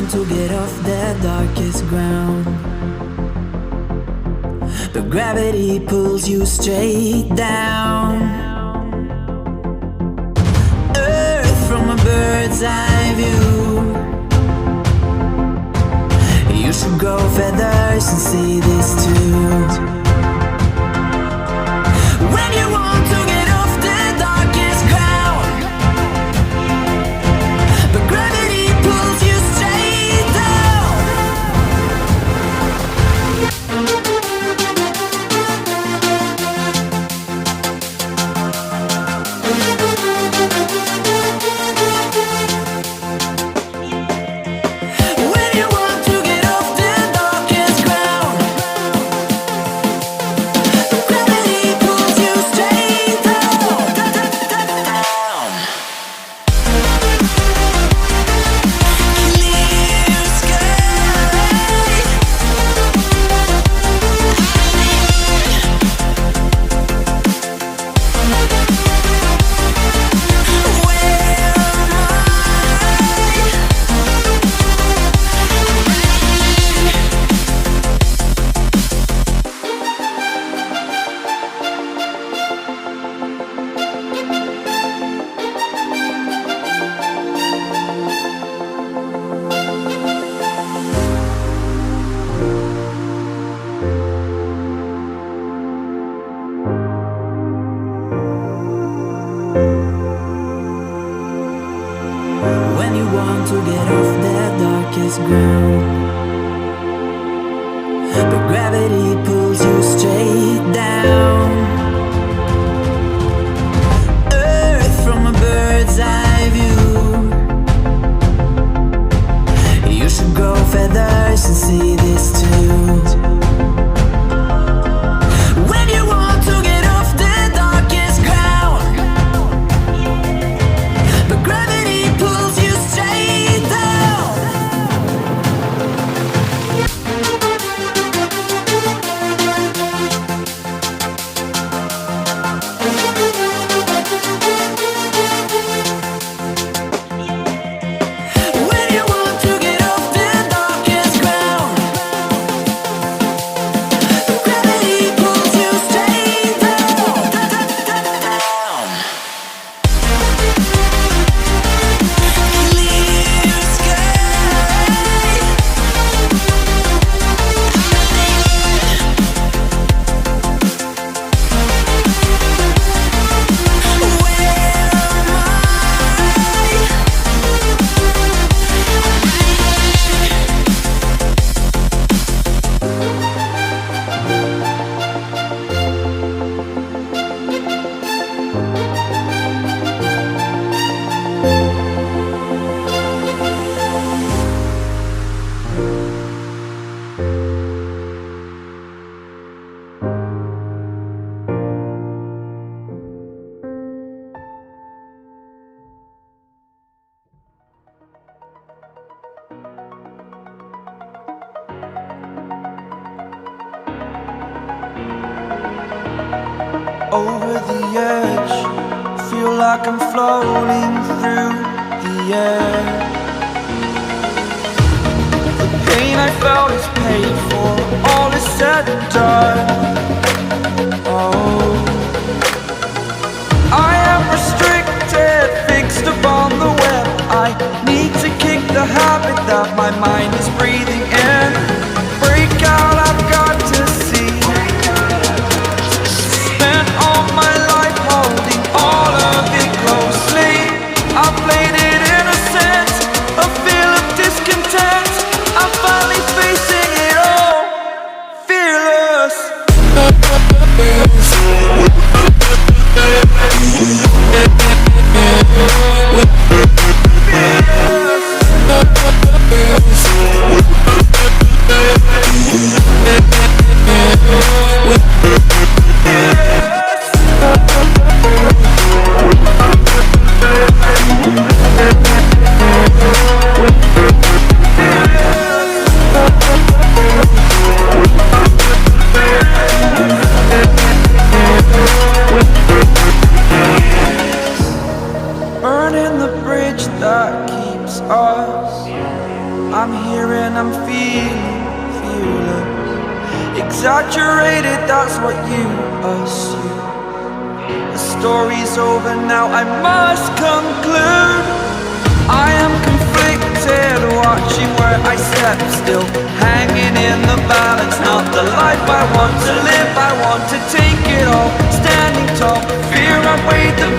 want to get off the darkest ground, but gravity pulls you straight down. Earth from a bird's eye view. You should grow feathers and see this too. When you want to get off the darkest ground, but gravity pulls you straight down. When you want to get off the darkest ground, but gravity pulls you straight down. Clear sky. When you want to get off the darkest ground, but gravity pulls you straight down. Earth from a bird's eye view. You should grow feathers and see this too. When you want to get off the darkest ground, but gravity pulls you straight down. When you want to get off the darkest ground, but gravity pulls you straight down. Clear sky. Over the edge, feel like I'm floating through the air. The pain I felt is paid for, all is said and done. Oh, I am restricted, fixed upon the web. I need to kick the habit that my mind is breathing in. Break out, I've got to see. Spent all my life holding all of it closely. I played it innocent, a feel of discontent. I'm finally facing it all, fearless. Fearless. I'm here and I'm feeling fearless. Exaggerated, that's what you assume. The story's over now, I must conclude. I am conflicted, watching where I step still, hanging in the balance. Not the life I want to live, I want to take it all. Standing tall, fear I weighed the